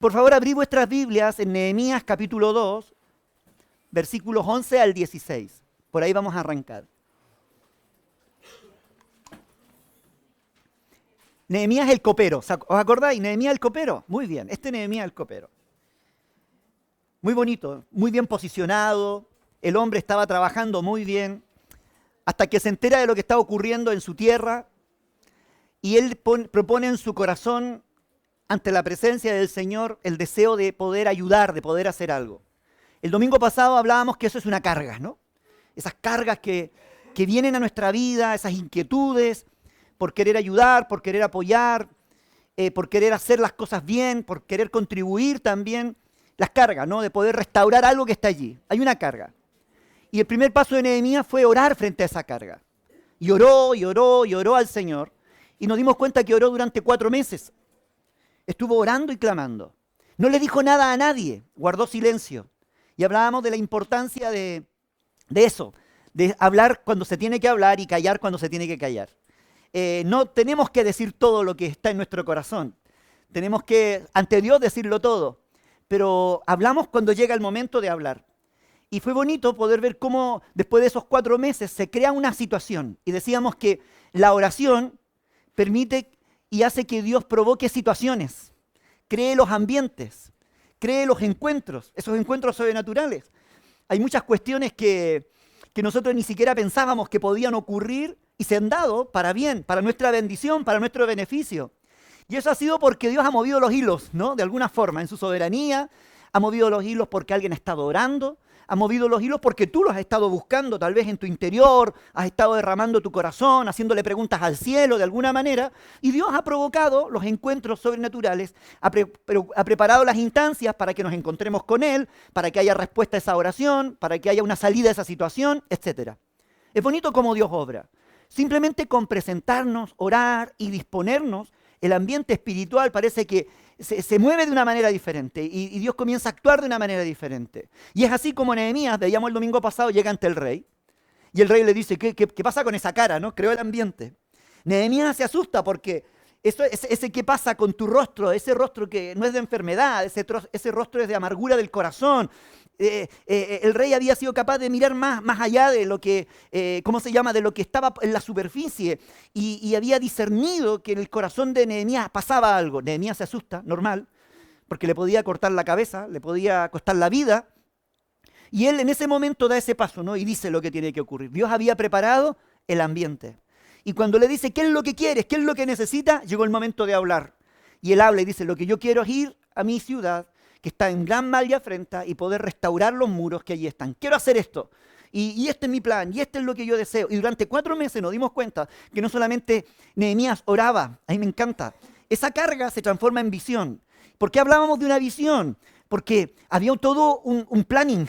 Por favor, abrí vuestras Biblias en Nehemías capítulo 2, versículos 11 al 16. Por ahí vamos a arrancar. Nehemías el copero. ¿Os acordáis? Nehemías el copero. Muy bien, este Nehemías el copero. Muy bonito, muy bien posicionado. El hombre estaba trabajando muy bien hasta que se entera de lo que está ocurriendo en su tierra y él propone en su corazón, ante la presencia del Señor, el deseo de poder ayudar, de poder hacer algo. El domingo pasado hablábamos que eso es una carga, ¿no? Esas cargas que vienen a nuestra vida, esas inquietudes por querer ayudar, por querer apoyar, por querer hacer las cosas bien, por querer contribuir también. Las cargas, ¿no? De poder restaurar algo que está allí. Hay una carga. Y el primer paso de Nehemías fue orar frente a esa carga. Y oró, y oró, y oró al Señor. Y nos dimos cuenta que oró durante 4 meses. Estuvo orando y clamando. No le dijo nada a nadie, guardó silencio. Y hablábamos de la importancia de eso, de hablar cuando se tiene que hablar y callar cuando se tiene que callar. No tenemos que decir todo lo que está en nuestro corazón. Tenemos que, ante Dios, decirlo todo. Pero hablamos cuando llega el momento de hablar. Y fue bonito poder ver cómo después de esos 4 meses se crea una situación. Y decíamos que la oración permite y hace que Dios provoque situaciones, cree los ambientes, cree los encuentros, esos encuentros sobrenaturales. Hay muchas cuestiones que nosotros ni siquiera pensábamos que podían ocurrir y se han dado para bien, para nuestra bendición, para nuestro beneficio. Y eso ha sido porque Dios ha movido los hilos, ¿no? De alguna forma, en su soberanía, ha movido los hilos porque alguien ha estado orando, ha movido los hilos porque tú los has estado buscando, tal vez en tu interior, has estado derramando tu corazón, haciéndole preguntas al cielo de alguna manera, y Dios ha provocado los encuentros sobrenaturales, ha preparado las instancias para que nos encontremos con Él, para que haya respuesta a esa oración, para que haya una salida a esa situación, etc. Es bonito cómo Dios obra. Simplemente con presentarnos, orar y disponernos, el ambiente espiritual parece que se mueve de una manera diferente y Dios comienza a actuar de una manera diferente. Y es así como Nehemías, veíamos el domingo pasado, llega ante el rey y el rey le dice, ¿qué pasa con esa cara? ¿No? Creó el ambiente. Nehemías se asusta porque ese qué pasa con tu rostro, ese rostro que no es de enfermedad, ese rostro es de amargura del corazón. El rey había sido capaz de mirar más allá de lo que, de lo que estaba en la superficie y había discernido que en el corazón de Nehemías pasaba algo. Nehemías se asusta, normal, porque le podía cortar la cabeza, le podía costar la vida. Y él en ese momento da ese paso, ¿no? Y dice lo que tiene que ocurrir. Dios había preparado el ambiente. Y cuando le dice, ¿qué es lo que quieres? ¿Qué es lo que necesita? Llegó el momento de hablar. Y él habla y dice, lo que yo quiero es ir a mi ciudad, que está en gran mal y afrenta, y poder restaurar los muros que allí están. Quiero hacer esto. Y este es mi plan, y este es lo que yo deseo. Y durante 4 meses nos dimos cuenta que no solamente Nehemías oraba, a mí me encanta, esa carga se transforma en visión. ¿Por qué hablábamos de una visión? Porque había todo un planning,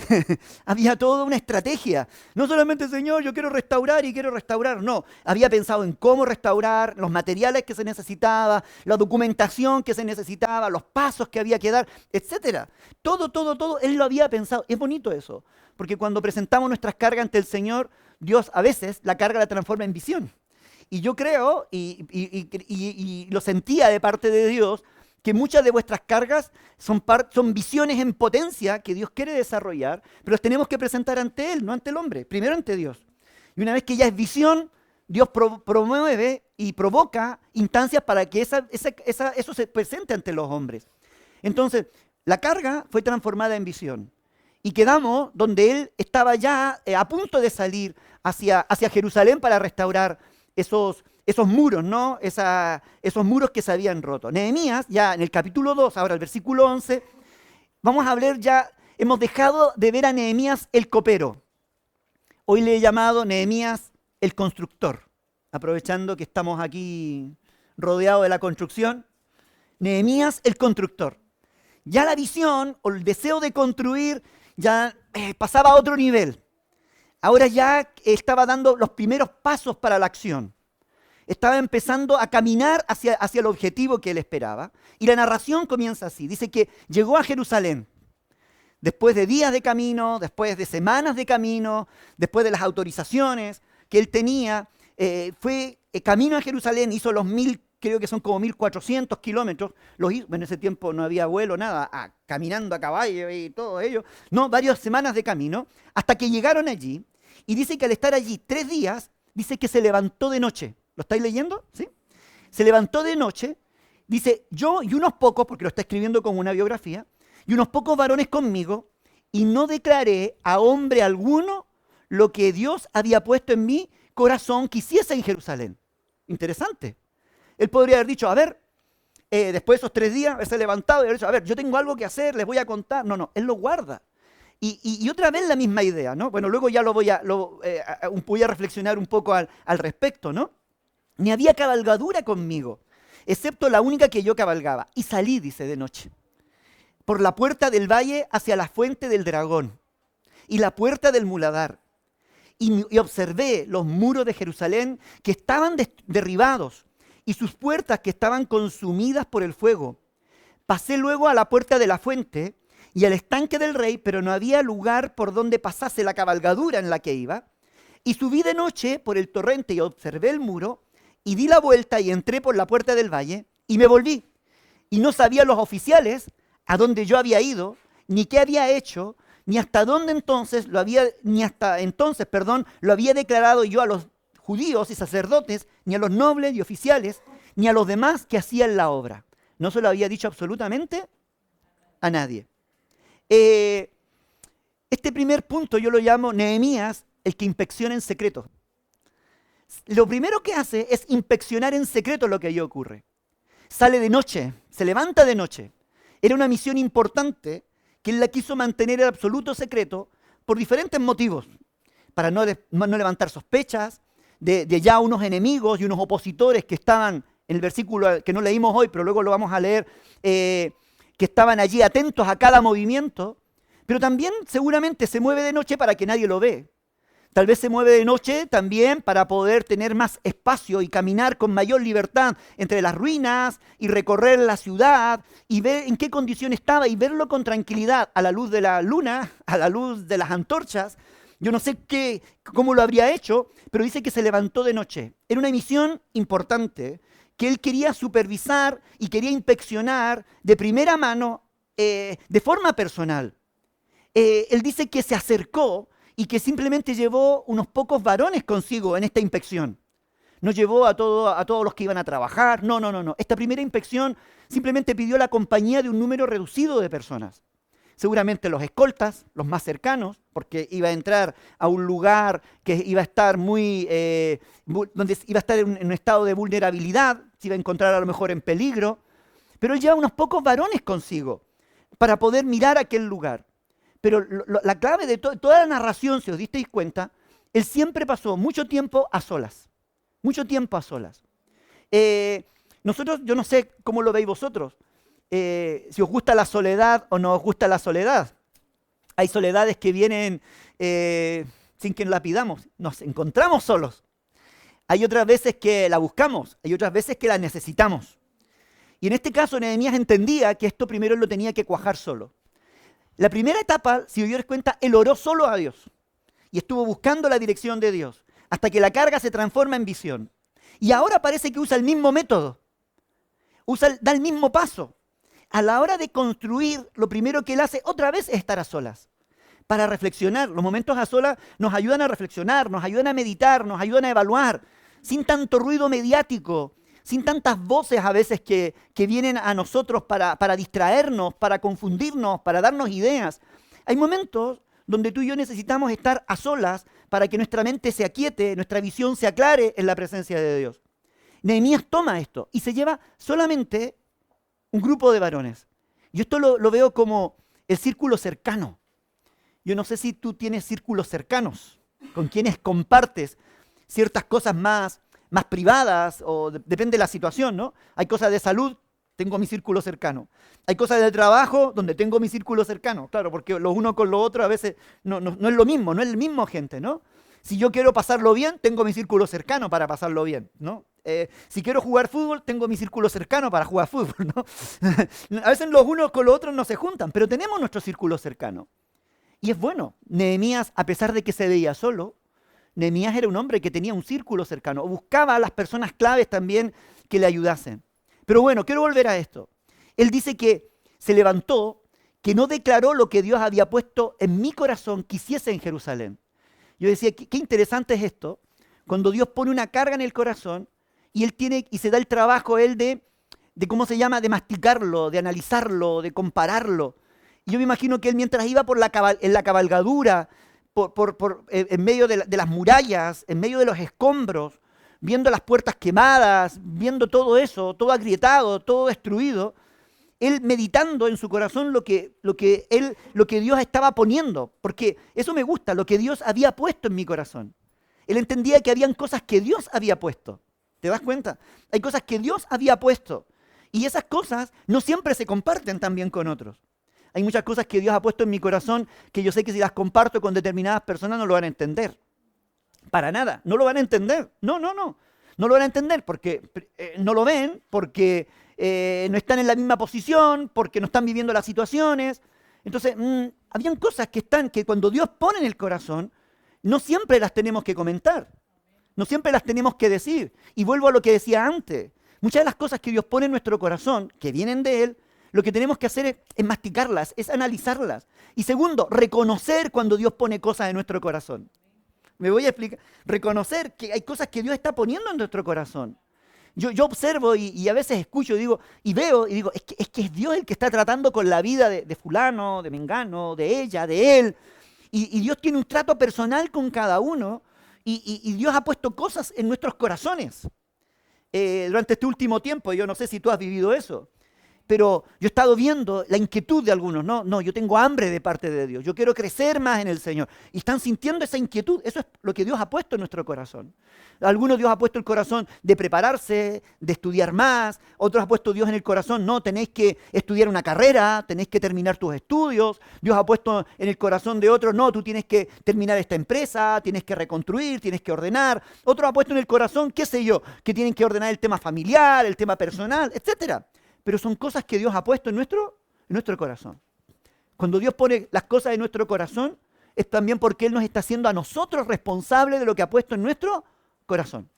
había toda una estrategia. No solamente, Señor, yo quiero restaurar, no. Había pensado en cómo restaurar, los materiales que se necesitaba, la documentación que se necesitaba, los pasos que había que dar, etc. Todo, Él lo había pensado. Es bonito eso, porque cuando presentamos nuestras cargas ante el Señor, Dios a veces la carga la transforma en visión. Y yo creo, y lo sentía de parte de Dios, que muchas de vuestras cargas son visiones en potencia que Dios quiere desarrollar, pero las tenemos que presentar ante Él, no ante el hombre, primero ante Dios. Y una vez que ya es visión, Dios promueve y provoca instancias para que eso se presente ante los hombres. Entonces, la carga fue transformada en visión. Y quedamos donde Él estaba ya a punto de salir hacia Jerusalén para restaurar esos muros, ¿no? Esos muros que se habían roto. Nehemías, ya en el capítulo 2, ahora el versículo 11, vamos a hablar ya, hemos dejado de ver a Nehemías el copero. Hoy le he llamado Nehemías el constructor, aprovechando que estamos aquí rodeados de la construcción. Nehemías el constructor. Ya la visión o el deseo de construir ya pasaba a otro nivel. Ahora ya estaba dando los primeros pasos para la acción. Estaba empezando a caminar hacia el objetivo que él esperaba. Y la narración comienza así. Dice que llegó a Jerusalén. Después de días de camino, después de semanas de camino, después de las autorizaciones que él tenía, fue camino a Jerusalén, hizo los 1000 creo que son como 1400 kilómetros, en ese tiempo no había vuelo, nada, caminando a caballo y todo ello, no, varias semanas de camino, hasta que llegaron allí, y dice que al estar allí 3 días, dice que se levantó de noche. ¿Lo estáis leyendo? ¿Sí? Se levantó de noche, dice, yo y unos pocos, porque lo está escribiendo como una biografía, y unos pocos varones conmigo, y no declaré a hombre alguno lo que Dios había puesto en mi corazón que hiciese en Jerusalén. Interesante. Él podría haber dicho, a ver, después de esos 3 días, haberse levantado y haber dicho, a ver, yo tengo algo que hacer, les voy a contar. No, él lo guarda. Y otra vez la misma idea, ¿no? Bueno, luego ya voy a reflexionar un poco al respecto, ¿no? Ni había cabalgadura conmigo, excepto la única que yo cabalgaba. Y salí, dice, de noche, por la puerta del valle hacia la fuente del dragón y la puerta del muladar. Y observé los muros de Jerusalén que estaban derribados y sus puertas que estaban consumidas por el fuego. Pasé luego a la puerta de la fuente y al estanque del rey, pero no había lugar por donde pasase la cabalgadura en la que iba. Y subí de noche por el torrente y observé el muro, y di la vuelta y entré por la puerta del valle, y me volví. Y no sabían los oficiales a dónde yo había ido, ni qué había hecho, ni hasta entonces lo había declarado yo a los judíos y sacerdotes, ni a los nobles y oficiales, ni a los demás que hacían la obra. No se lo había dicho absolutamente a nadie. Este primer punto yo lo llamo Nehemías, el que inspecciona en secreto. Lo primero que hace es inspeccionar en secreto lo que allí ocurre. Sale de noche, se levanta de noche. Era una misión importante que él la quiso mantener en absoluto secreto por diferentes motivos. Para no levantar sospechas de ya unos enemigos y unos opositores que estaban, en el versículo que no leímos hoy, pero luego lo vamos a leer, que estaban allí atentos a cada movimiento, pero también seguramente se mueve de noche para que nadie lo ve. Tal vez se mueve de noche también para poder tener más espacio y caminar con mayor libertad entre las ruinas y recorrer la ciudad y ver en qué condición estaba y verlo con tranquilidad a la luz de la luna, a la luz de las antorchas. Yo no sé cómo lo habría hecho, pero dice que se levantó de noche. Era una misión importante que él quería supervisar y quería inspeccionar de primera mano, de forma personal. Él dice que se acercó y que simplemente llevó unos pocos varones consigo en esta inspección. No llevó a todos los que iban a trabajar, no. Esta primera inspección simplemente pidió la compañía de un número reducido de personas. Seguramente los escoltas, los más cercanos, porque iba a entrar a un lugar que iba a estar donde iba a estar en un estado de vulnerabilidad, se iba a encontrar a lo mejor en peligro, pero él lleva unos pocos varones consigo para poder mirar aquel lugar. Pero la clave de toda la narración, si os disteis cuenta, él siempre pasó mucho tiempo a solas. Mucho tiempo a solas. Nosotros, yo no sé cómo lo veis vosotros, si os gusta la soledad o no os gusta la soledad. Hay soledades que vienen sin que la pidamos, nos encontramos solos. Hay otras veces que la buscamos, hay otras veces que la necesitamos. Y en este caso Nehemías entendía que esto primero él lo tenía que cuajar solo. La primera etapa, si os dierais cuenta, él oró solo a Dios y estuvo buscando la dirección de Dios hasta que la carga se transforma en visión. Y ahora parece que usa el mismo método, da el mismo paso. A la hora de construir, lo primero que él hace otra vez es estar a solas, para reflexionar. Los momentos a solas nos ayudan a reflexionar, nos ayudan a meditar, nos ayudan a evaluar, sin tanto ruido mediático, sin tantas voces a veces que vienen a nosotros para distraernos, para confundirnos, para darnos ideas. Hay momentos donde tú y yo necesitamos estar a solas para que nuestra mente se aquiete, nuestra visión se aclare en la presencia de Dios. Nehemías toma esto y se lleva solamente un grupo de varones. Yo esto lo veo como el círculo cercano. Yo no sé si tú tienes círculos cercanos, con quienes compartes ciertas cosas más privadas, o depende de la situación, ¿no? Hay cosas de salud, tengo mi círculo cercano. Hay cosas de trabajo donde tengo mi círculo cercano, claro, porque lo uno con lo otro a veces no es lo mismo, no es el mismo gente, ¿no? Si yo quiero pasarlo bien, tengo mi círculo cercano para pasarlo bien, ¿no? Si quiero jugar fútbol, tengo mi círculo cercano para jugar fútbol, ¿no? A veces los unos con los otros no se juntan, pero tenemos nuestro círculo cercano. Y es bueno, Nehemías, a pesar de que se veía solo, Nehemías era un hombre que tenía un círculo cercano, buscaba a las personas claves también que le ayudasen. Pero bueno, quiero volver a esto. Él dice que se levantó, que no declaró lo que Dios había puesto en mi corazón que hiciese en Jerusalén. Yo decía, qué interesante es esto, cuando Dios pone una carga en el corazón y Él tiene y se da el trabajo él de ¿cómo se llama? De masticarlo, de analizarlo, de compararlo. Y yo me imagino que Él mientras iba en la cabalgadura, en medio de las murallas, en medio de los escombros, viendo las puertas quemadas, viendo todo eso, todo agrietado, todo destruido, Él meditando en su corazón lo que Dios estaba poniendo, porque eso me gusta, lo que Dios había puesto en mi corazón. Él entendía que habían cosas que Dios había puesto. ¿Te das cuenta? Hay cosas que Dios había puesto. Y esas cosas no siempre se comparten también con otros. Hay muchas cosas que Dios ha puesto en mi corazón que yo sé que si las comparto con determinadas personas no lo van a entender. Para nada, no lo van a entender. No. No lo van a entender porque no lo ven, porque no están en la misma posición, porque no están viviendo las situaciones. Entonces, habían cosas que cuando Dios pone en el corazón, no siempre las tenemos que comentar. No siempre las tenemos que decir. Y vuelvo a lo que decía antes. Muchas de las cosas que Dios pone en nuestro corazón, que vienen de Él, lo que tenemos que hacer es masticarlas, es analizarlas. Y segundo, reconocer cuando Dios pone cosas en nuestro corazón. Me voy a explicar. Reconocer que hay cosas que Dios está poniendo en nuestro corazón. Yo observo y a veces escucho y veo y digo, es que es Dios el que está tratando con la vida de fulano, de mengano, de ella, de él. Y Dios tiene un trato personal con cada uno y Dios ha puesto cosas en nuestros corazones. Durante este último tiempo, yo no sé si tú has vivido eso, pero yo he estado viendo la inquietud de algunos. No, yo tengo hambre de parte de Dios, yo quiero crecer más en el Señor. Y están sintiendo esa inquietud, eso es lo que Dios ha puesto en nuestro corazón. Algunos Dios ha puesto el corazón de prepararse, de estudiar más, otros ha puesto Dios en el corazón, no, tenéis que estudiar una carrera, tenéis que terminar tus estudios. Dios ha puesto en el corazón de otros, no, tú tienes que terminar esta empresa, tienes que reconstruir, tienes que ordenar. Otros ha puesto en el corazón, qué sé yo, que tienen que ordenar el tema familiar, el tema personal, etcétera. Pero son cosas que Dios ha puesto en nuestro corazón. Cuando Dios pone las cosas en nuestro corazón, es también porque Él nos está haciendo a nosotros responsables de lo que ha puesto en nuestro corazón.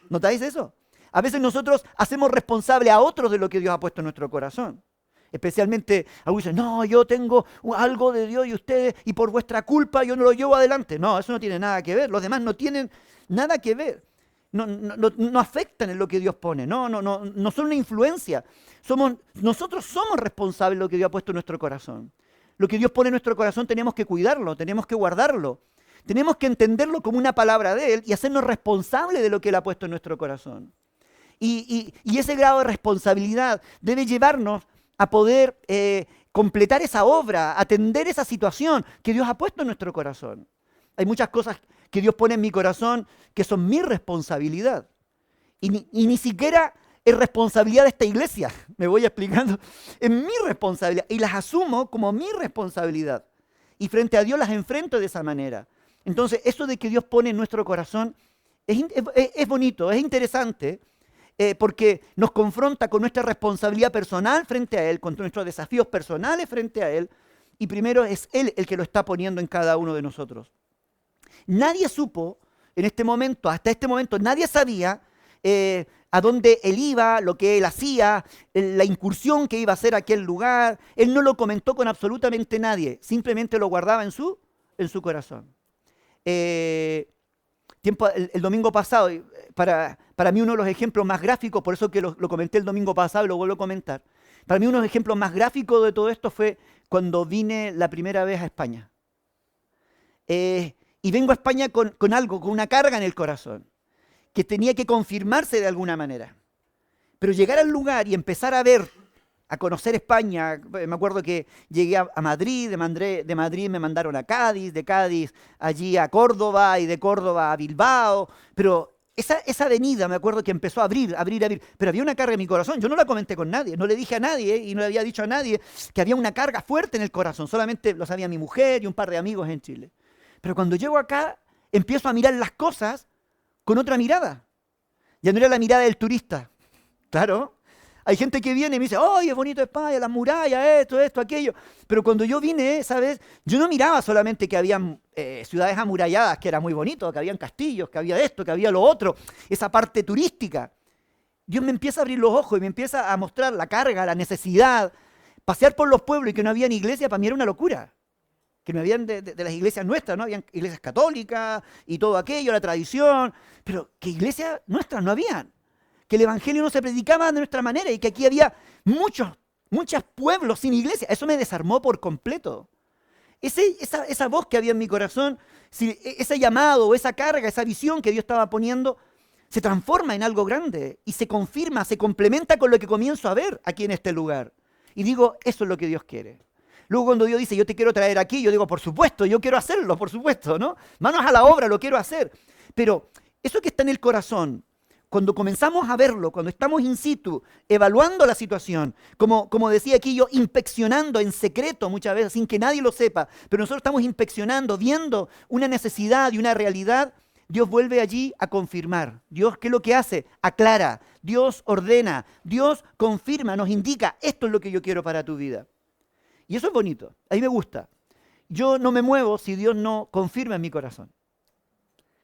¿Notáis eso? A veces nosotros hacemos responsable a otros de lo que Dios ha puesto en nuestro corazón. Especialmente, algunos dicen, no, yo tengo algo de Dios y ustedes, y por vuestra culpa yo no lo llevo adelante. No, eso no tiene nada que ver. Los demás no tienen nada que ver. No afectan en lo que Dios pone, no son una influencia. Nosotros somos responsables de lo que Dios ha puesto en nuestro corazón. Lo que Dios pone en nuestro corazón tenemos que cuidarlo, tenemos que guardarlo. Tenemos que entenderlo como una palabra de Él y hacernos responsables de lo que Él ha puesto en nuestro corazón. Y ese grado de responsabilidad debe llevarnos a poder completar esa obra, atender esa situación que Dios ha puesto en nuestro corazón. Hay muchas cosas que Dios pone en mi corazón que son mi responsabilidad. Y ni siquiera es responsabilidad de esta iglesia, me voy explicando. Es mi responsabilidad y las asumo como mi responsabilidad. Y frente a Dios las enfrento de esa manera. Entonces, eso de que Dios pone en nuestro corazón es bonito, es interesante, porque nos confronta con nuestra responsabilidad personal frente a Él, con nuestros desafíos personales frente a Él. Y primero es Él el que lo está poniendo en cada uno de nosotros. Nadie supo en este momento, hasta este momento, nadie sabía a dónde él iba, lo que él hacía, la incursión que iba a hacer a aquel lugar. Él no lo comentó con absolutamente nadie, simplemente lo guardaba en su corazón. El domingo pasado, para mí uno de los ejemplos más gráficos, por eso que lo comenté el domingo pasado y lo vuelvo a comentar, para mí uno de los ejemplos más gráficos de todo esto fue cuando vine la primera vez a España. Y vengo a España con algo, con una carga en el corazón, que tenía que confirmarse de alguna manera. Pero llegar al lugar y empezar a ver, a conocer España, me acuerdo que llegué a Madrid, de Madrid me mandaron a Cádiz, de Cádiz allí a Córdoba y de Córdoba a Bilbao, pero esa avenida me acuerdo que empezó a abrir, pero había una carga en mi corazón, yo no la comenté con nadie, no le dije a nadie y no le había dicho a nadie que había una carga fuerte en el corazón, solamente lo sabía mi mujer y un par de amigos en Chile. Pero cuando llego acá, empiezo a mirar las cosas con otra mirada. Ya no era la mirada del turista. Claro, hay gente que viene y me dice, ¡ay, es bonito España, las murallas, esto, aquello! Pero cuando yo vine, ¿sabes? Yo no miraba solamente que había ciudades amuralladas, que era muy bonito, que habían castillos, que había esto, que había lo otro, esa parte turística. Dios me empieza a abrir los ojos y me empieza a mostrar la carga, la necesidad. Pasear por los pueblos y que no había iglesia, para mí era una locura. Que no habían de las iglesias nuestras, ¿no? Habían iglesias católicas y todo aquello, la tradición, pero que iglesias nuestras no habían. Que el evangelio no se predicaba de nuestra manera y que aquí había muchos pueblos sin iglesia. Eso me desarmó por completo. Esa voz que había en mi corazón, ese llamado, esa carga, esa visión que Dios estaba poniendo, se transforma en algo grande y se confirma, se complementa con lo que comienzo a ver aquí en este lugar. Y digo, eso es lo que Dios quiere. Luego cuando Dios dice, yo te quiero traer aquí, yo digo, por supuesto, yo quiero hacerlo, por supuesto, ¿no? Manos a la obra, lo quiero hacer. Pero eso que está en el corazón, cuando comenzamos a verlo, cuando estamos in situ, evaluando la situación, como decía aquí yo, inspeccionando en secreto muchas veces, sin que nadie lo sepa, pero nosotros estamos inspeccionando, viendo una necesidad y una realidad, Dios vuelve allí a confirmar. Dios, ¿qué es lo que hace? Aclara, Dios ordena, Dios confirma, nos indica, esto es lo que yo quiero para tu vida. Y eso es bonito, a mí me gusta. Yo no me muevo si Dios no confirma en mi corazón.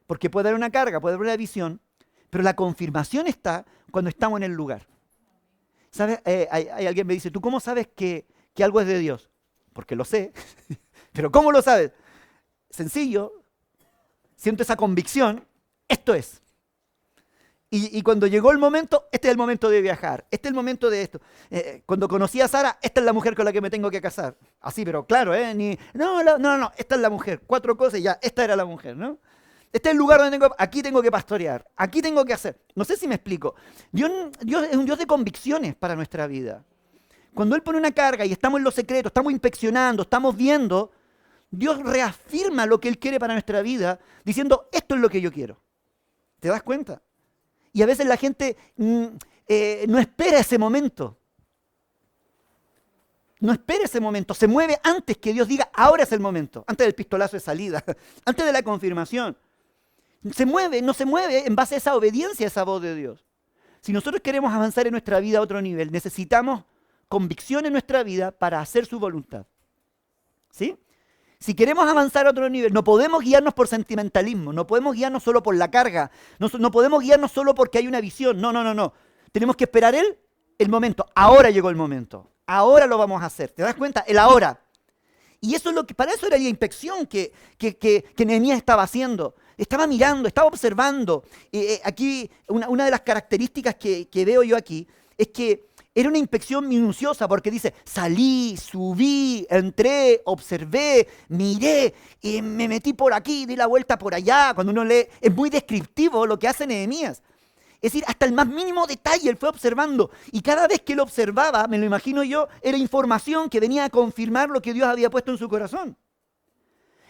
Porque puede haber una carga, puede haber una visión, pero la confirmación está cuando estamos en el lugar. ¿Sabes? Hay alguien que me dice, ¿tú cómo sabes que algo es de Dios? Porque lo sé. ¿Pero cómo lo sabes? Sencillo. Siento esa convicción. Esto es. Y cuando llegó el momento, este es el momento de viajar. Este es el momento de esto. Cuando conocí a Sara, esta es la mujer con la que me tengo que casar. Así, pero claro, no, esta es la mujer. 4 cosas y ya, esta era la mujer, ¿no? Este es el lugar donde aquí tengo que pastorear, aquí tengo que hacer. No sé si me explico. Dios es un Dios de convicciones para nuestra vida. Cuando Él pone una carga y estamos en lo secreto, estamos inspeccionando, estamos viendo, Dios reafirma lo que Él quiere para nuestra vida, diciendo, esto es lo que yo quiero. ¿Te das cuenta? Y a veces la gente no espera ese momento. No espera ese momento. Se mueve antes que Dios diga, ahora es el momento. Antes del pistolazo de salida. Antes de la confirmación. No se mueve en base a esa obediencia a esa voz de Dios. Si nosotros queremos avanzar en nuestra vida a otro nivel, necesitamos convicción en nuestra vida para hacer su voluntad. ¿Sí? Si queremos avanzar a otro nivel, no podemos guiarnos por sentimentalismo, no podemos guiarnos solo por la carga, no podemos guiarnos solo porque hay una visión, no. Tenemos que esperar el momento. Ahora llegó el momento, ahora lo vamos a hacer. ¿Te das cuenta? El ahora. Y eso es lo que, para eso era la inspección que Nehemías estaba haciendo. Estaba mirando, estaba observando. Aquí, una de las características que veo yo aquí es que era una inspección minuciosa porque dice, salí, subí, entré, observé, miré, y me metí por aquí, di la vuelta por allá. Cuando uno lee, es muy descriptivo lo que hace Nehemías. Es decir, hasta el más mínimo detalle él fue observando. Y cada vez que él observaba, me lo imagino yo, era información que venía a confirmar lo que Dios había puesto en su corazón.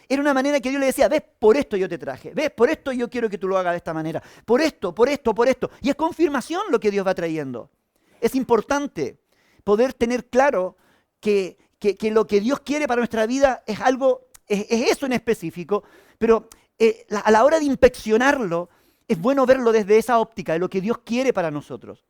Era una manera que Dios le decía, ves, por esto yo te traje, ves, por esto yo quiero que tú lo hagas de esta manera, por esto. Y es confirmación lo que Dios va trayendo. Es importante poder tener claro que lo que Dios quiere para nuestra vida es algo, es eso en específico, pero a la hora de inspeccionarlo, es bueno verlo desde esa óptica de lo que Dios quiere para nosotros.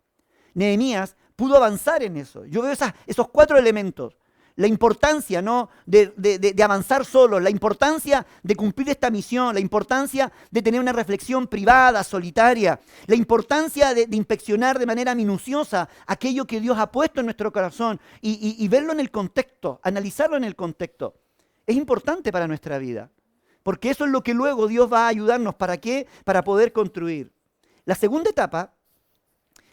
Nehemías pudo avanzar en eso. Yo veo esos 4 elementos. La importancia, ¿no?, de avanzar solo, la importancia de cumplir esta misión, la importancia de tener una reflexión privada, solitaria, la importancia de inspeccionar de manera minuciosa aquello que Dios ha puesto en nuestro corazón y verlo en el contexto, analizarlo en el contexto. Es importante para nuestra vida, porque eso es lo que luego Dios va a ayudarnos. ¿Para qué? Para poder construir. La segunda etapa,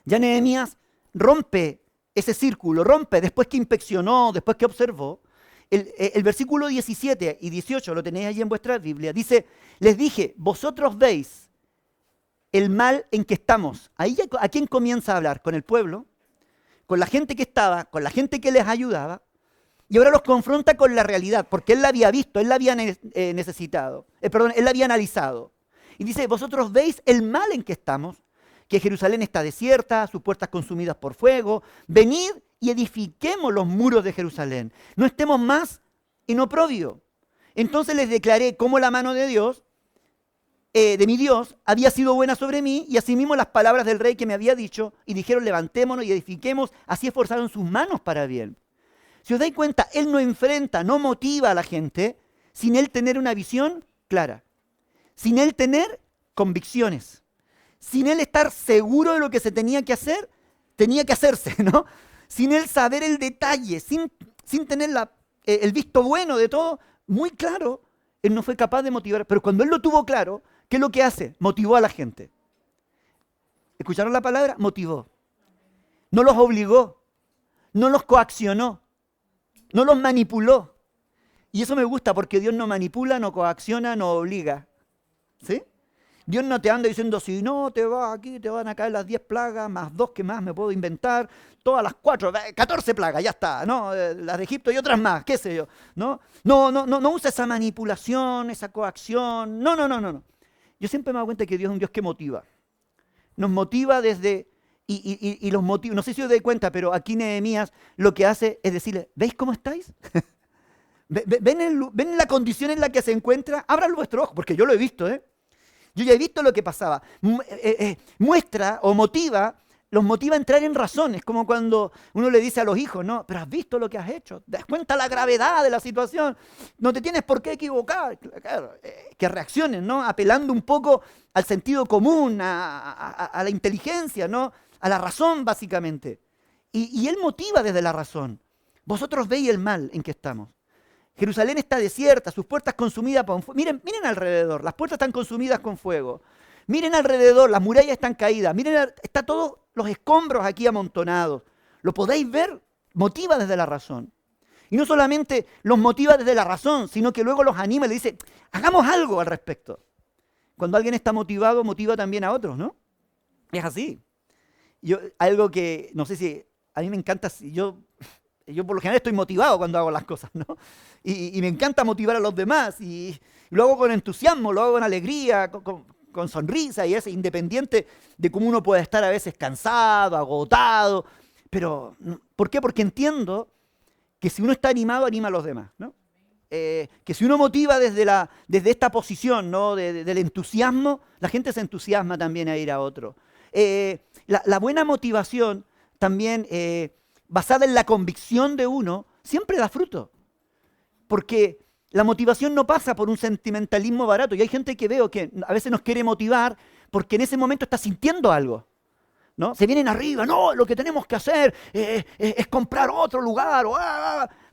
ya Nehemías rompe ese círculo, después que inspeccionó, después que observó. El versículo 17 y 18, lo tenéis allí en vuestra Biblia, dice, les dije, vosotros veis el mal en que estamos. Ahí ya, ¿a quién comienza a hablar? Con el pueblo, con la gente que estaba, con la gente que les ayudaba, y ahora los confronta con la realidad, porque él la había visto, él la había él la había analizado. Y dice, vosotros veis el mal en que estamos, que Jerusalén está desierta, sus puertas consumidas por fuego. Venid y edifiquemos los muros de Jerusalén. No estemos más en oprobio. Entonces les declaré cómo la mano de Dios, de mi Dios, había sido buena sobre mí, y asimismo las palabras del rey que me había dicho, y dijeron, levantémonos y edifiquemos. Así esforzaron sus manos para bien. Si os dais cuenta, él no enfrenta, no motiva a la gente sin él tener una visión clara, sin él tener convicciones, sin él estar seguro de lo que se tenía que hacer, tenía que hacerse, ¿no? Sin él saber el detalle, sin tener el visto bueno de todo, muy claro, él no fue capaz de motivar. Pero cuando él lo tuvo claro, ¿qué es lo que hace? Motivó a la gente. ¿Escucharon la palabra? Motivó. No los obligó, no los coaccionó, no los manipuló. Y eso me gusta porque Dios no manipula, no coacciona, no obliga. ¿Sí? Dios no te anda diciendo, si no te vas aquí, te van a caer las 10 plagas, más 2 que más me puedo inventar, todas las 4, 14 plagas, ya está, ¿no? Las de Egipto y otras más, qué sé yo, ¿no? No usa esa manipulación, esa coacción, no. Yo siempre me doy cuenta que Dios es un Dios que motiva. Nos motiva desde, y los motiva, no sé si os dais cuenta, pero aquí Nehemías lo que hace es decirle, ¿veis cómo estáis? ¿Ven la condición en la que se encuentra? Abran vuestro ojo, porque yo lo he visto, ¿eh? Yo ya he visto lo que pasaba. Muestra o los motiva a entrar en razón. Es como cuando uno le dice a los hijos, no, pero has visto lo que has hecho, te das cuenta la gravedad de la situación, no te tienes por qué equivocar. Claro, que reaccionen, ¿no? Apelando un poco al sentido común, a la inteligencia, ¿no? A la razón, básicamente. Y él motiva desde la razón. Vosotros veis el mal en que estamos. Jerusalén está desierta, sus puertas consumidas por fuego. Miren alrededor, las puertas están consumidas con fuego. Miren alrededor, las murallas están caídas. Miren, está todos los escombros aquí amontonados. ¿Lo podéis ver? Motiva desde la razón. Y no solamente los motiva desde la razón, sino que luego los anima y le dice, hagamos algo al respecto. Cuando alguien está motivado, motiva también a otros, ¿no? Es así. Algo que, no sé si, a mí me encanta, yo por lo general estoy motivado cuando hago las cosas, ¿no? Y me encanta motivar a los demás, y lo hago con entusiasmo, lo hago con alegría, con sonrisa, y es independiente de cómo uno puede estar a veces cansado, agotado. Pero, ¿por qué? Porque entiendo que si uno está animado, anima a los demás, ¿no? Que si uno motiva desde esta posición, ¿no? Del entusiasmo, la gente se entusiasma también a ir a otro. La buena motivación también, basada en la convicción de uno, siempre da fruto. Porque la motivación no pasa por un sentimentalismo barato. Y hay gente que veo que a veces nos quiere motivar porque en ese momento está sintiendo algo, ¿no? Se vienen arriba, no, lo que tenemos que hacer es comprar otro lugar.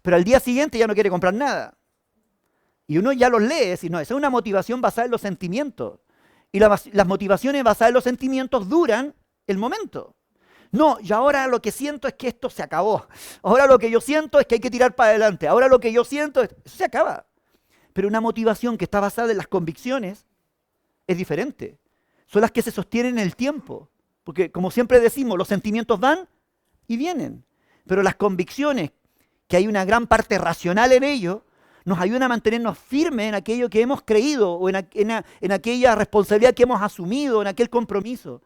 Pero al día siguiente ya no quiere comprar nada. Y uno ya los lee, si no, esa es una motivación basada en los sentimientos. Y las motivaciones basadas en los sentimientos duran el momento. No, y ahora lo que siento es que esto se acabó. Ahora lo que yo siento es que hay que tirar para adelante. Ahora lo que yo siento es... Eso se acaba. Pero una motivación que está basada en las convicciones es diferente. Son las que se sostienen en el tiempo. Porque como siempre decimos, los sentimientos van y vienen. Pero las convicciones, que hay una gran parte racional en ello, nos ayudan a mantenernos firmes en aquello que hemos creído o en aquella responsabilidad que hemos asumido, en aquel compromiso.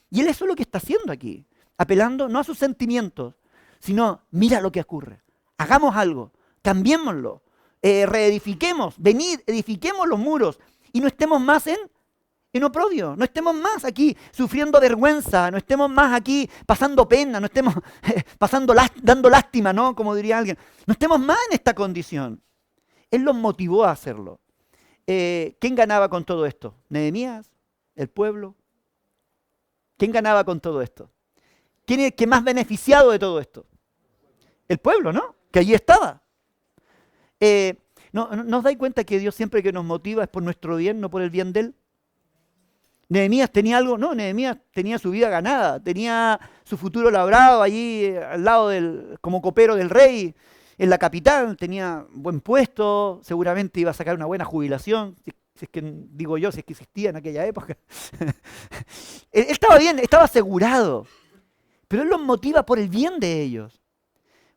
Y él eso es lo que está haciendo aquí. Apelando no a sus sentimientos, sino mira lo que ocurre. Hagamos algo, cambiémoslo, reedifiquemos, venid, edifiquemos los muros y no estemos más en oprobio, no estemos más aquí sufriendo vergüenza, no estemos más aquí pasando pena, no estemos dando lástima, ¿no? Como diría alguien, no estemos más en esta condición. Él los motivó a hacerlo. ¿Quién ganaba con todo esto? ¿Nehemías? ¿El pueblo? ¿Quién ganaba con todo esto? ¿Quién es el que más beneficiado de todo esto? El pueblo, ¿no? Que allí estaba. ¿No os dais cuenta que Dios siempre que nos motiva es por nuestro bien, no por el bien de Él? ¿Nehemías tenía algo? No, Nehemías tenía su vida ganada, tenía su futuro labrado allí al lado como copero del rey, en la capital, tenía buen puesto, seguramente iba a sacar una buena jubilación, si es que digo yo, si es que existía en aquella época. Él estaba bien, estaba asegurado. Pero Él los motiva por el bien de ellos.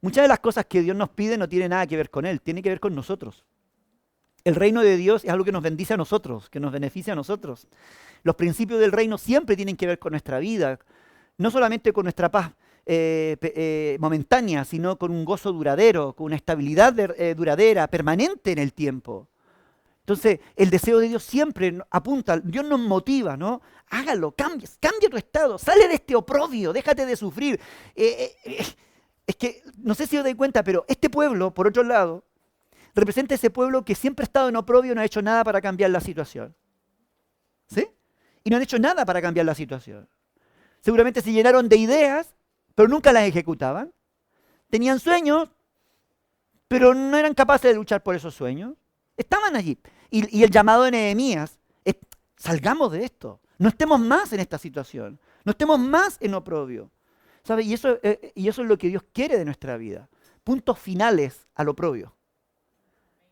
Muchas de las cosas que Dios nos pide no tienen nada que ver con Él, tiene que ver con nosotros. El reino de Dios es algo que nos bendice a nosotros, que nos beneficia a nosotros. Los principios del reino siempre tienen que ver con nuestra vida, no solamente con nuestra paz momentánea, sino con un gozo duradero, con una estabilidad duradera, permanente en el tiempo. Entonces, el deseo de Dios siempre apunta, Dios nos motiva, ¿no? Hágalo, cambia tu estado, sale de este oprobio, déjate de sufrir. Es que, no sé si os dais cuenta, pero este pueblo, por otro lado, representa ese pueblo que siempre ha estado en oprobio y no ha hecho nada para cambiar la situación. ¿Sí? y no han hecho nada para cambiar la situación. Seguramente se llenaron de ideas, pero nunca las ejecutaban. Tenían sueños, pero no eran capaces de luchar por esos sueños. Estaban allí. Y el llamado de Nehemías es: salgamos de esto. No estemos más en esta situación. No estemos más en oprobio. ¿Sabe? Y eso es lo que Dios quiere de nuestra vida. Puntos finales al oprobio.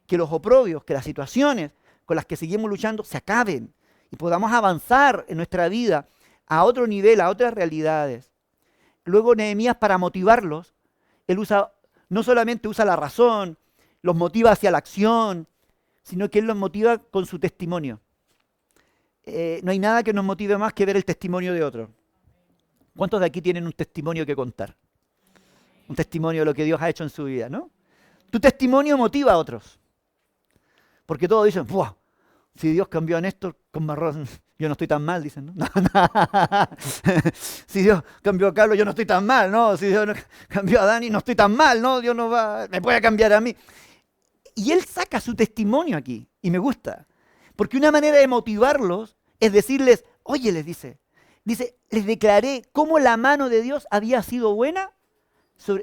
Que los oprobios, que las situaciones con las que seguimos luchando se acaben y podamos avanzar en nuestra vida a otro nivel, a otras realidades. Luego Nehemías, para motivarlos, él no solamente usa la razón, los motiva hacia la acción, sino que él los motiva con su testimonio. No hay nada que nos motive más que ver el testimonio de otro. ¿Cuántos de aquí tienen un testimonio que contar? Un testimonio de lo que Dios ha hecho en su vida, ¿no? Tu testimonio motiva a otros. Porque todos dicen: ¡buah! Si Dios cambió a Néstor, con más razón, yo no estoy tan mal, dicen, ¿no? Si Dios cambió a Carlos, yo no estoy tan mal, ¿no? Si Dios cambió a Dani, no estoy tan mal, ¿no? Dios no me puede cambiar a mí. Y él saca su testimonio aquí, y me gusta. Porque una manera de motivarlos es decirles: oye, les dice, les declaré cómo la mano de Dios había sido buena.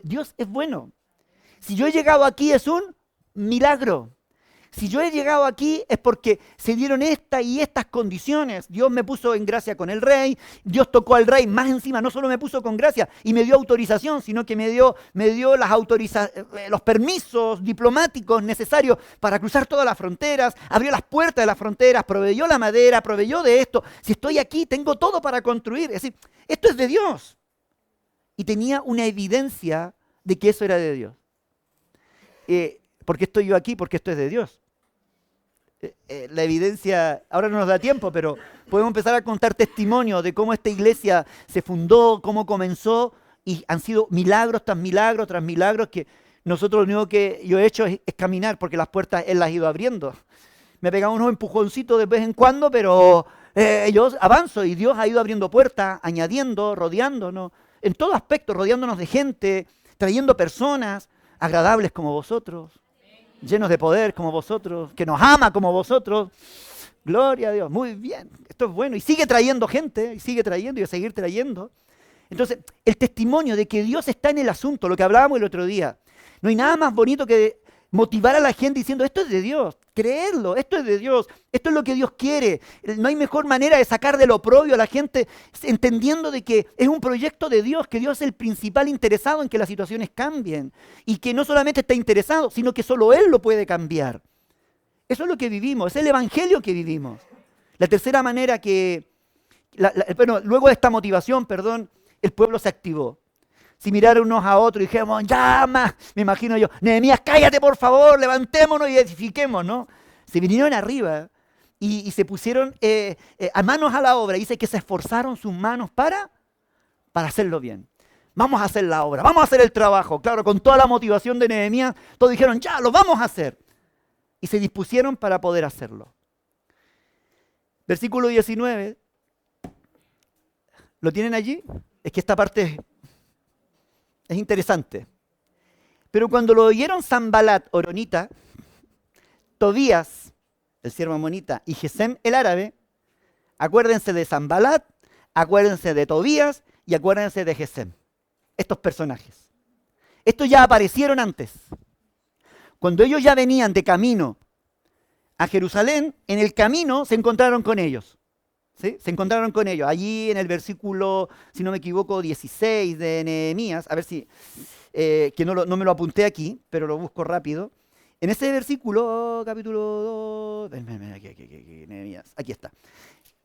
Dios es bueno. Si yo he llegado aquí es un milagro. Si yo he llegado aquí es porque se dieron estas y estas condiciones. Dios me puso en gracia con el rey, Dios tocó al rey, más encima no solo me puso con gracia y me dio autorización, sino que me dio los permisos diplomáticos necesarios para cruzar todas las fronteras, abrió las puertas de las fronteras, proveyó la madera, proveyó de esto. Si estoy aquí, tengo todo para construir. Es decir, esto es de Dios. Y tenía una evidencia de que eso era de Dios. ¿Por qué estoy yo aquí? Porque esto es de Dios. La evidencia, ahora no nos da tiempo, pero podemos empezar a contar testimonios de cómo esta iglesia se fundó, cómo comenzó, y han sido milagros tras milagros tras milagros, que nosotros lo único que yo he hecho es caminar, porque las puertas Él las ha ido abriendo. Me he pegado unos empujoncitos de vez en cuando, pero yo avanzo y Dios ha ido abriendo puertas, añadiendo, rodeándonos, en todo aspecto, rodeándonos de gente, trayendo personas agradables como vosotros, llenos de poder como vosotros, que nos ama como vosotros. Gloria a Dios, muy bien, esto es bueno. Y sigue trayendo gente, y sigue trayendo, y va a seguir trayendo. Entonces, el testimonio de que Dios está en el asunto, lo que hablábamos el otro día. No hay nada más bonito que motivar a la gente diciendo: esto es de Dios, creedlo, esto es de Dios, esto es lo que Dios quiere. No hay mejor manera de sacar del oprobio a la gente entendiendo de que es un proyecto de Dios, que Dios es el principal interesado en que las situaciones cambien. Y que no solamente está interesado, sino que solo Él lo puede cambiar. Eso es lo que vivimos, es el evangelio que vivimos. La tercera manera luego de esta motivación, el pueblo se activó. Si miraron unos a otros y dijimos: llama, me imagino yo, Nehemías, cállate por favor, levantémonos y edifiquemos, ¿no? Se vinieron arriba y se pusieron a manos a la obra. Dice que se esforzaron sus manos para hacerlo bien. Vamos a hacer la obra, vamos a hacer el trabajo. Claro, con toda la motivación de Nehemías, todos dijeron: ya, lo vamos a hacer. Y se dispusieron para poder hacerlo. Versículo 19. ¿Lo tienen allí? Es que esta parte es interesante. Pero cuando lo oyeron Sanbalat, horonita, Tobías, el siervo amonita, y Gesem, el árabe, acuérdense de Sanbalat, acuérdense de Tobías y acuérdense de Gesem. Estos personajes. Estos ya aparecieron antes. Cuando ellos ya venían de camino a Jerusalén, en el camino se encontraron con ellos. ¿Sí? Se encontraron con ellos. Allí en el versículo, si no me equivoco, 16 de Nehemías, a ver si, que no me lo apunté aquí, pero lo busco rápido. En ese versículo, capítulo 2, Nehemías, aquí está.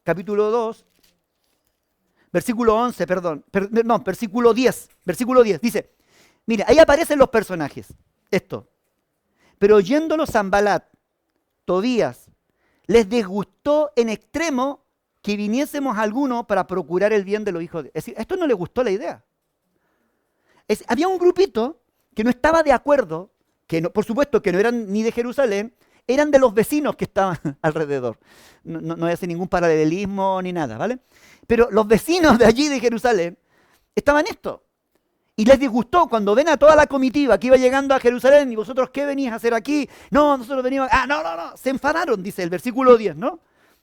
Capítulo 2, versículo 11, versículo 10, dice, mira, ahí aparecen los personajes, esto. Pero oyéndolo Sanbalat, Tobías, les disgustó en extremo que viniésemos alguno para procurar el bien de los hijos de... Es decir, a esto no les gustó la idea. Había un grupito que no estaba de acuerdo, que no, por supuesto que no eran ni de Jerusalén, eran de los vecinos que estaban alrededor. No voy a hacer ningún paralelismo ni nada, ¿vale? Pero los vecinos de allí de Jerusalén estaban esto. Y les disgustó cuando ven a toda la comitiva que iba llegando a Jerusalén. ¿Y vosotros qué venís a hacer aquí? No, nosotros venimos... no. Se enfadaron, dice el versículo 10, ¿no?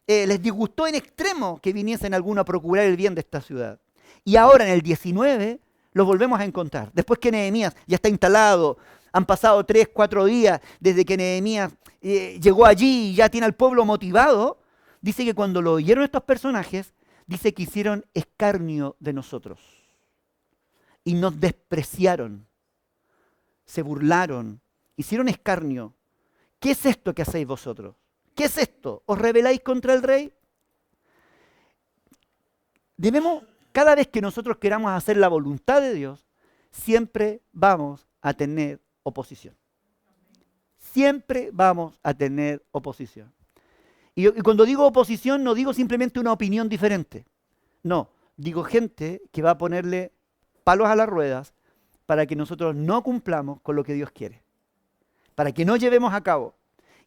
les disgustó en extremo que viniesen algunos a procurar el bien de esta ciudad. Y ahora en el 19 los volvemos a encontrar. Después que Nehemías ya está instalado, han pasado 3, 4 días desde que Nehemías llegó allí y ya tiene al pueblo motivado. Dice que cuando lo oyeron estos personajes, dice que hicieron escarnio de nosotros. Y nos despreciaron, se burlaron, hicieron escarnio. ¿Qué es esto que hacéis vosotros? ¿Qué es esto? ¿Os rebeláis contra el rey? Debemos, cada vez que nosotros queramos hacer la voluntad de Dios, siempre vamos a tener oposición. Siempre vamos a tener oposición. Y cuando digo oposición, no digo simplemente una opinión diferente. No, digo gente que va a ponerle palos a las ruedas para que nosotros no cumplamos con lo que Dios quiere. Para que no llevemos a cabo.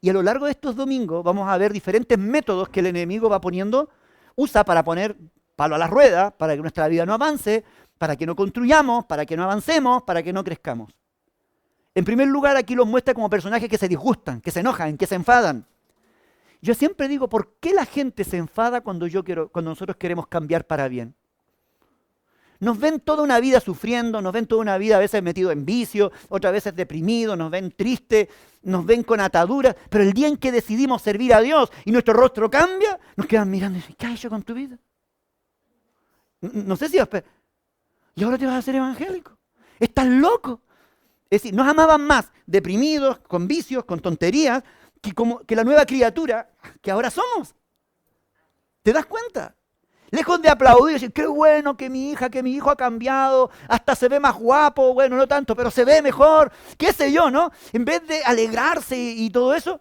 Y a lo largo de estos domingos vamos a ver diferentes métodos que el enemigo va poniendo, usa para poner palo a la rueda, para que nuestra vida no avance, para que no construyamos, para que no avancemos, para que no crezcamos. En primer lugar, aquí los muestra como personajes que se disgustan, que se enojan, que se enfadan. Yo siempre digo, ¿por qué la gente se enfada cuando nosotros queremos cambiar para bien? Nos ven toda una vida sufriendo, nos ven toda una vida a veces metido en vicio, otras veces deprimido, nos ven tristes, nos ven con ataduras, pero el día en que decidimos servir a Dios y nuestro rostro cambia, nos quedan mirando y dicen, ¿qué has hecho con tu vida? No sé si... ¿Y ahora te vas a hacer evangélico? ¿Estás loco? Es decir, nos amaban más deprimidos, con vicios, con tonterías, que la nueva criatura que ahora somos. ¿Te das cuenta? Lejos de aplaudir y decir, qué bueno que mi hija, que mi hijo ha cambiado, hasta se ve más guapo, bueno, no tanto, pero se ve mejor, qué sé yo, ¿no? En vez de alegrarse y todo eso,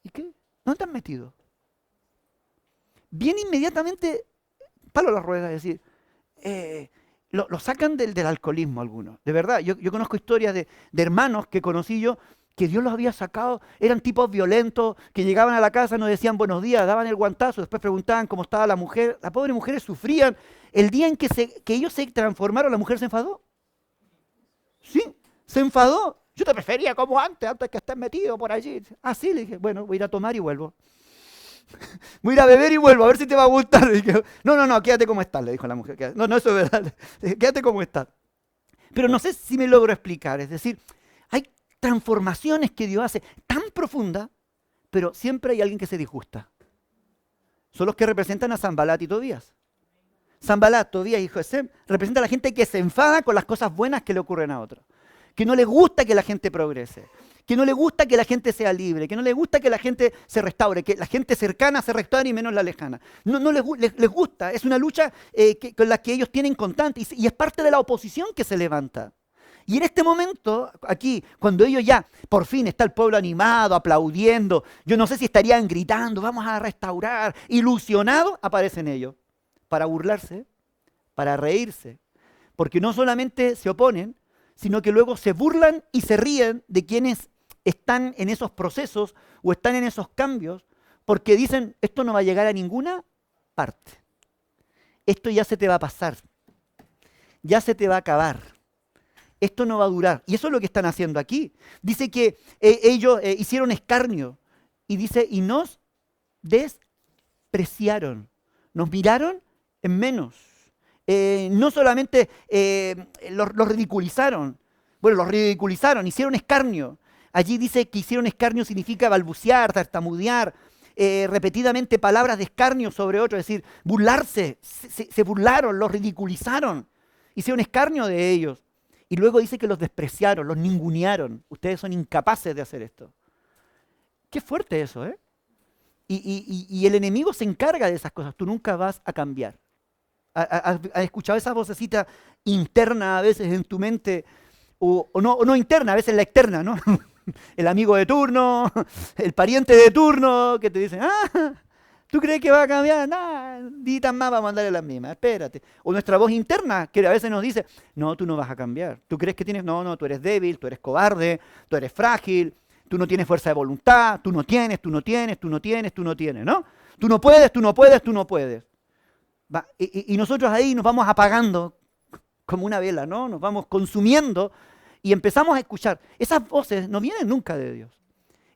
¿y qué? ¿Dónde te has metido? Viene inmediatamente, palo a la rueda, es decir, lo sacan del alcoholismo algunos, de verdad. Yo conozco historias de hermanos que conocí yo, que Dios los había sacado, eran tipos violentos, que llegaban a la casa, nos decían buenos días, daban el guantazo, después preguntaban cómo estaba la mujer, las pobres mujeres sufrían. El día en que ellos se transformaron, la mujer se enfadó. Sí, se enfadó. Yo te prefería como antes que estés metido por allí. Ah, sí, le dije, bueno, voy a ir a tomar y vuelvo. Voy a ir a beber y vuelvo, a ver si te va a gustar. Dije, no, quédate como estás, le dijo la mujer. No, eso es verdad. Quédate como estás. Pero no sé si me logro explicar, es decir, hay transformaciones que Dios hace tan profundas, pero siempre hay alguien que se disgusta. Son los que representan a Sanbalat y Tobías. Sanbalat, Tobías y Gesem representan a la gente que se enfada con las cosas buenas que le ocurren a otros. Que no les gusta que la gente progrese. Que no le gusta que la gente sea libre. Que no le gusta que la gente se restaure. Que la gente cercana se restaure y menos la lejana. No les gusta. Es una lucha con la que ellos tienen constante. Y es parte de la oposición que se levanta. Y en este momento, aquí, cuando ellos ya, por fin está el pueblo animado, aplaudiendo, yo no sé si estarían gritando, vamos a restaurar, ilusionados, aparecen ellos, para burlarse, para reírse, porque no solamente se oponen, sino que luego se burlan y se ríen de quienes están en esos procesos o están en esos cambios, porque dicen, esto no va a llegar a ninguna parte, esto ya se te va a pasar, ya se te va a acabar. Esto no va a durar. Y eso es lo que están haciendo aquí. Dice que ellos hicieron escarnio. Y dice, y nos despreciaron. Nos miraron en menos. No solamente los ridiculizaron. Bueno, los ridiculizaron, hicieron escarnio. Allí dice que hicieron escarnio significa balbucear, tartamudear, repetidamente palabras de escarnio sobre otro. Es decir, burlarse. Se burlaron, los ridiculizaron. Hicieron escarnio de ellos. Y luego dice que los despreciaron, los ningunearon. Ustedes son incapaces de hacer esto. Qué fuerte eso, ¿eh? Y el enemigo se encarga de esas cosas. Tú nunca vas a cambiar. ¿Has escuchado esa vocecita interna a veces en tu mente? O no interna, a veces la externa, ¿no? El amigo de turno, el pariente de turno, que te dicen, ¿tú crees que va a cambiar? Nah, ditas más vamos a mandarle las mismas, espérate. O nuestra voz interna, que a veces nos dice, no, tú no vas a cambiar. ¿Tú crees que tienes? No, tú eres débil, tú eres cobarde, tú eres frágil, tú no tienes fuerza de voluntad, tú no tienes, ¿no? Tú no puedes. Va, y nosotros ahí nos vamos apagando como una vela, ¿no? Nos vamos consumiendo y empezamos a escuchar. Esas voces no vienen nunca de Dios.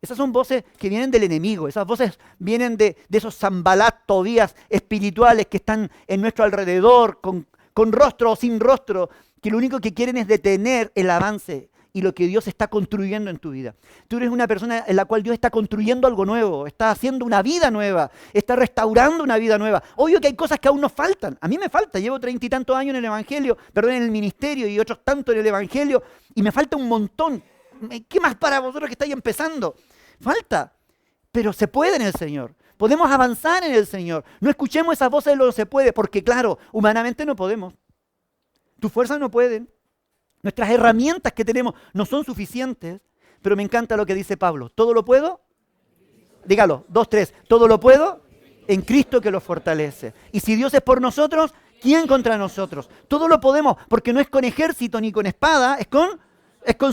Esas son voces que vienen del enemigo, esas voces vienen de esos Sanbalat, Tobías espirituales que están en nuestro alrededor, con rostro o sin rostro, que lo único que quieren es detener el avance y lo que Dios está construyendo en tu vida. Tú eres una persona en la cual Dios está construyendo algo nuevo, está haciendo una vida nueva, está restaurando una vida nueva. Obvio que hay cosas que aún nos faltan. A mí me falta, llevo 30 y tantos años en el Evangelio, perdón, en el ministerio y otros tantos en el Evangelio, y me falta un montón. ¿Qué más para vosotros que estáis empezando? Falta, pero se puede en el Señor. Podemos avanzar en el Señor. No escuchemos esas voces de lo que se puede, porque claro, humanamente no podemos. Tus fuerzas no pueden. Nuestras herramientas que tenemos no son suficientes, pero me encanta lo que dice Pablo. ¿Todo lo puedo? Dígalo, 2, 3. ¿Todo lo puedo? En Cristo que lo fortalece. Y si Dios es por nosotros, ¿quién contra nosotros? Todo lo podemos, porque no es con ejército ni con espada, es con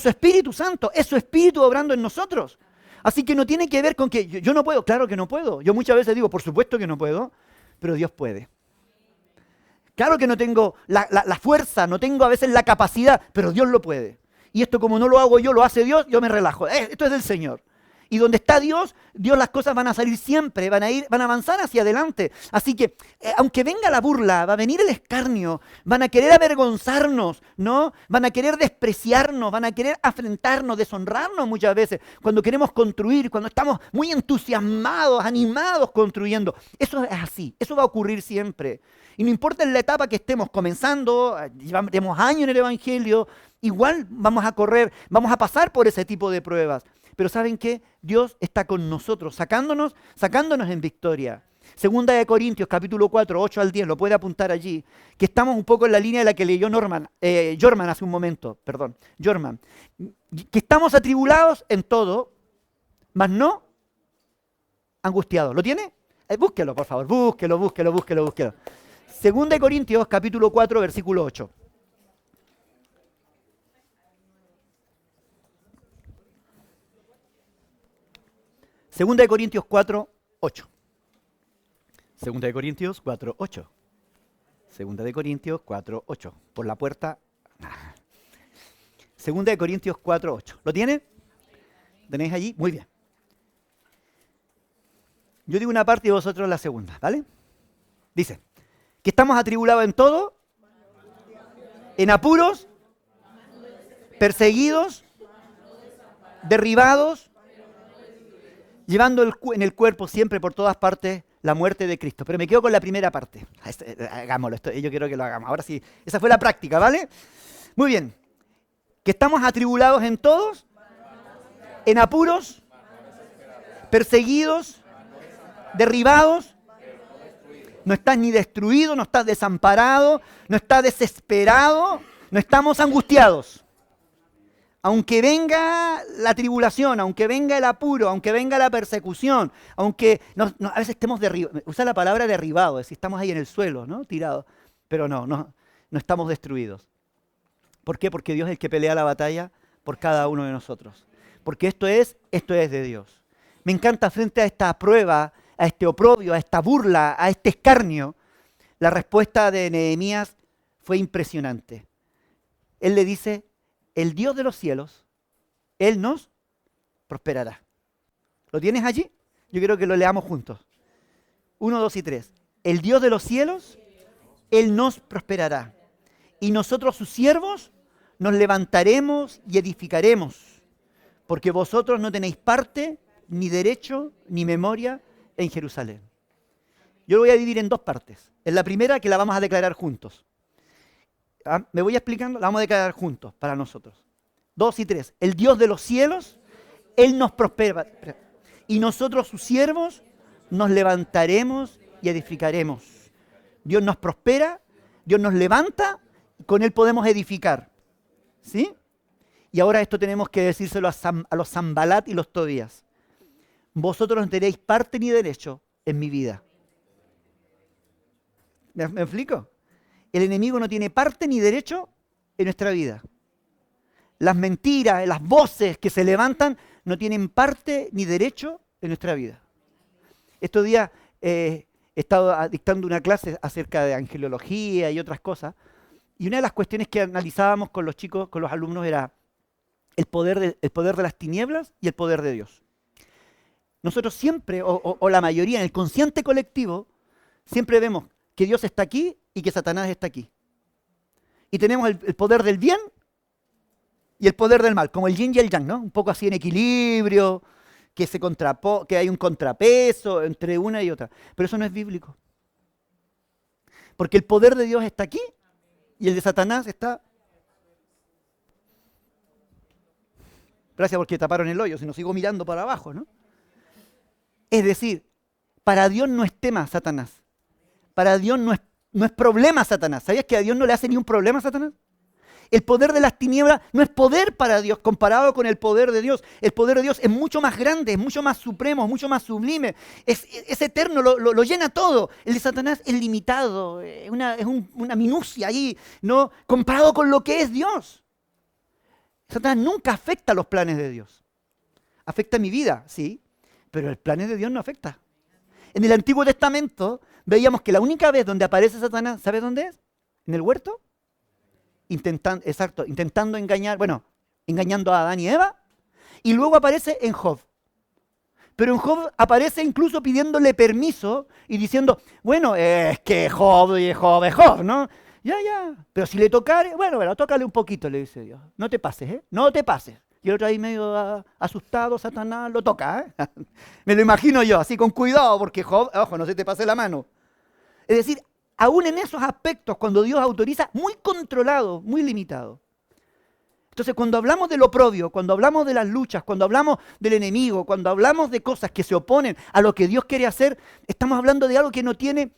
su Espíritu Santo. Es su Espíritu obrando en nosotros. Así que no tiene que ver con que yo no puedo. Claro que no puedo. Yo muchas veces digo, por supuesto que no puedo, pero Dios puede. Claro que no tengo la fuerza, no tengo a veces la capacidad, pero Dios lo puede. Y esto como no lo hago yo, lo hace Dios, yo me relajo. Esto es del Señor. Y donde está Dios, las cosas van a salir siempre, van a avanzar hacia adelante. Así que, aunque venga la burla, va a venir el escarnio, van a querer avergonzarnos, ¿no? Van a querer despreciarnos, van a querer afrentarnos, deshonrarnos muchas veces. Cuando queremos construir, cuando estamos muy entusiasmados, animados construyendo. Eso es así, eso va a ocurrir siempre. Y no importa en la etapa que estemos comenzando, llevamos años en el Evangelio, igual vamos a correr, vamos a pasar por ese tipo de pruebas. Pero ¿saben qué? Dios está con nosotros, sacándonos en victoria. Segunda de Corintios, capítulo 4, 8 al 10, lo puede apuntar allí, que estamos un poco en la línea de la que leyó Jorman hace un momento, Jorman. Que estamos atribulados en todo, mas no angustiados. ¿Lo tiene? Búsquelo, por favor, búsquelo. Segunda de Corintios, capítulo 4, versículo 8. Segunda de Corintios 4, 8. Segunda de Corintios 4, 8. Segunda de Corintios 4, 8. Por la puerta. Segunda de Corintios 4, 8. ¿Lo tiene? ¿Tenéis allí? Muy bien. Yo digo una parte y vosotros la segunda, ¿vale? Dice, que estamos atribulados en todo, en apuros, perseguidos, derribados, llevando en el cuerpo siempre por todas partes la muerte de Cristo. Pero me quedo con la primera parte. Hagámoslo, yo quiero que lo hagamos. Ahora sí, esa fue la práctica, ¿vale? Muy bien. Que estamos atribulados en todos, en apuros, perseguidos, derribados. No estás ni destruido, no estás desamparado, no estás desesperado, no estamos angustiados. Aunque venga la tribulación, aunque venga el apuro, aunque venga la persecución, aunque a veces estemos derribados, usa la palabra derribado, es decir, estamos ahí en el suelo, ¿no? Tirados, pero no estamos destruidos. ¿Por qué? Porque Dios es el que pelea la batalla por cada uno de nosotros. Porque esto es de Dios. Me encanta frente a esta prueba, a este oprobio, a esta burla, a este escarnio, la respuesta de Nehemías fue impresionante. Él le dice, el Dios de los cielos, Él nos prosperará. ¿Lo tienes allí? Yo quiero que lo leamos juntos. 1, 2 y 3. El Dios de los cielos, Él nos prosperará. Y nosotros sus siervos nos levantaremos y edificaremos, porque vosotros no tenéis parte, ni derecho, ni memoria en Jerusalén. Yo lo voy a dividir en dos partes. En la primera, que la vamos a declarar juntos. ¿Me voy explicando? La vamos a declarar juntos para nosotros. 2 y 3. El Dios de los cielos, Él nos prospera. Y nosotros sus siervos nos levantaremos y edificaremos. Dios nos prospera, Dios nos levanta, y con Él podemos edificar. ¿Sí? Y ahora esto tenemos que decírselo a los Sanbalat y los Tobías. Vosotros no tenéis parte ni derecho en mi vida. ¿Me explico? El enemigo no tiene parte ni derecho en nuestra vida. Las mentiras, las voces que se levantan no tienen parte ni derecho en nuestra vida. Estos días he estado dictando una clase acerca de angelología y otras cosas, y una de las cuestiones que analizábamos con los chicos, con los alumnos, era el poder de las tinieblas y el poder de Dios. nosotros siempre, o la mayoría, en el consciente colectivo, siempre vemos que Dios está aquí y que Satanás está aquí. Y tenemos el poder del bien y el poder del mal, como el yin y el yang, ¿no? Un poco así en equilibrio, que hay un contrapeso entre una y otra. Pero eso no es bíblico. Porque el poder de Dios está aquí y el de Satanás está... Gracias porque taparon el hoyo, si no sigo mirando para abajo, ¿no? Es decir, para Dios no es tema Satanás. Para Dios no es problema Satanás. ¿Sabías que a Dios no le hace ni un problema a Satanás? El poder de las tinieblas no es poder para Dios comparado con el poder de Dios. El poder de Dios es mucho más grande, es mucho más supremo, es mucho más sublime. Es eterno, lo llena todo. El de Satanás es limitado, es una minucia ahí, ¿no? Comparado con lo que es Dios. Satanás nunca afecta los planes de Dios. Afecta mi vida, sí, pero los planes de Dios no afecta. En el Antiguo Testamento veíamos que la única vez donde aparece Satanás, ¿sabes dónde es? En el huerto. Intentando engañando a Adán y Eva, y luego aparece en Job. Pero en Job aparece incluso pidiéndole permiso y diciendo, bueno, es que Job es Job, ¿no? Ya, pero si le tocare, bueno, tócale un poquito, le dice Dios. No te pases, ¿eh? No te pases. Y el otro ahí medio asustado, Satanás lo toca, ¿eh? Me lo imagino yo, así con cuidado, porque Job, ojo, no se te pase la mano. Es decir, aún en esos aspectos, cuando Dios autoriza, muy controlado, muy limitado. Entonces, cuando hablamos de lo oprobio, cuando hablamos de las luchas, cuando hablamos del enemigo, cuando hablamos de cosas que se oponen a lo que Dios quiere hacer, estamos hablando de algo que no tiene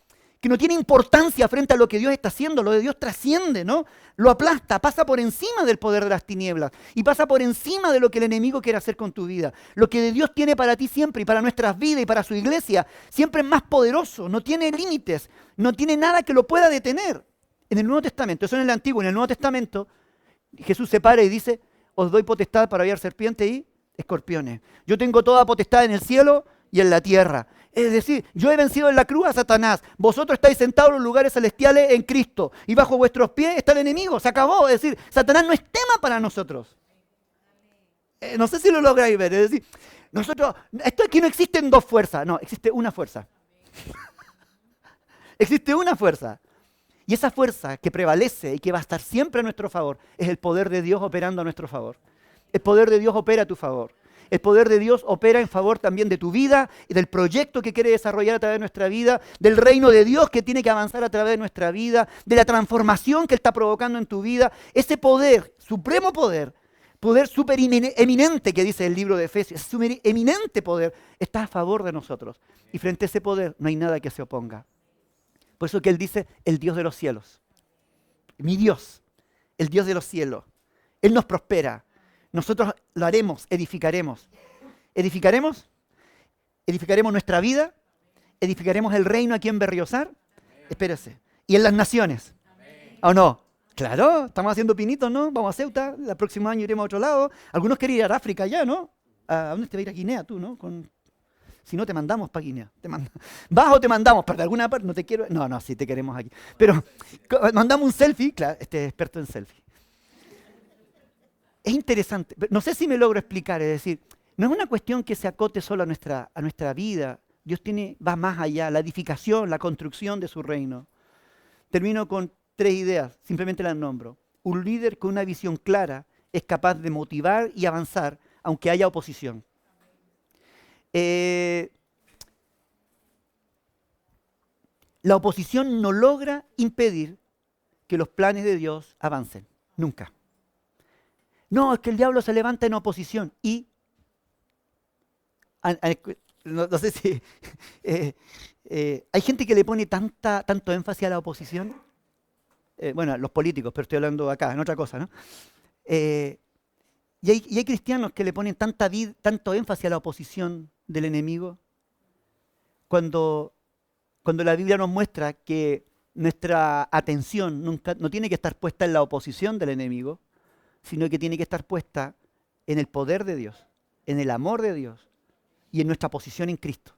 importancia frente a lo que Dios está haciendo. Lo de Dios trasciende, ¿no? Lo aplasta, pasa por encima del poder de las tinieblas y pasa por encima de lo que el enemigo quiere hacer con tu vida. Lo que de Dios tiene para ti siempre y para nuestras vidas y para su iglesia siempre es más poderoso, no tiene límites, no tiene nada que lo pueda detener. En el Nuevo Testamento, eso en el Antiguo, en el Nuevo Testamento, Jesús se para y dice, os doy potestad para hallar serpientes y escorpiones. Yo tengo toda potestad en el cielo y en la tierra. Es decir, yo he vencido en la cruz a Satanás. Vosotros estáis sentados en los lugares celestiales en Cristo. Y bajo vuestros pies está el enemigo. Se acabó. Es decir, Satanás no es tema para nosotros. No sé si lo lográis ver. Es decir, esto aquí no existen dos fuerzas. No, existe una fuerza. Existe una fuerza. Y esa fuerza que prevalece y que va a estar siempre a nuestro favor es el poder de Dios operando a nuestro favor. El poder de Dios opera a tu favor. El poder de Dios opera en favor también de tu vida y del proyecto que quiere desarrollar a través de nuestra vida, del reino de Dios que tiene que avanzar a través de nuestra vida, de la transformación que Él está provocando en tu vida. Ese poder, supremo poder súper eminente que dice el libro de Efesios, ese eminente poder está a favor de nosotros. Y frente a ese poder no hay nada que se oponga. Por eso que Él dice, el Dios de los cielos. Mi Dios, el Dios de los cielos. Él nos prospera. Nosotros lo haremos, edificaremos. ¿Edificaremos? ¿Edificaremos nuestra vida? ¿Edificaremos el reino aquí en Berriozar? Espérese. ¿Y en las naciones? ¿O no? Claro, estamos haciendo pinitos, ¿no? Vamos a Ceuta, el próximo año iremos a otro lado. Algunos quieren ir a África ya, ¿no? ¿A dónde te va a ir a Guinea tú, no? Si no, te mandamos para Guinea. ¿Vas o te mandamos? Pero de alguna parte no te quiero... No, sí te queremos aquí. Pero mandamos un selfie, claro, este es experto en selfie. Es interesante, no sé si me logro explicar, es decir, no es una cuestión que se acote solo a nuestra vida. Dios va más allá, la edificación, la construcción de su reino. Termino con 3 ideas, simplemente las nombro. Un líder con una visión clara es capaz de motivar y avanzar, aunque haya oposición. La oposición no logra impedir que los planes de Dios avancen, nunca. No, es que el diablo se levanta en oposición y, no sé si, hay gente que le pone tanto énfasis a la oposición, bueno, los políticos, pero estoy hablando acá, en otra cosa, ¿no? Y hay cristianos que le ponen tanto énfasis a la oposición del enemigo, cuando la Biblia nos muestra que nuestra atención no tiene que estar puesta en la oposición del enemigo, sino que tiene que estar puesta en el poder de Dios, en el amor de Dios y en nuestra posición en Cristo.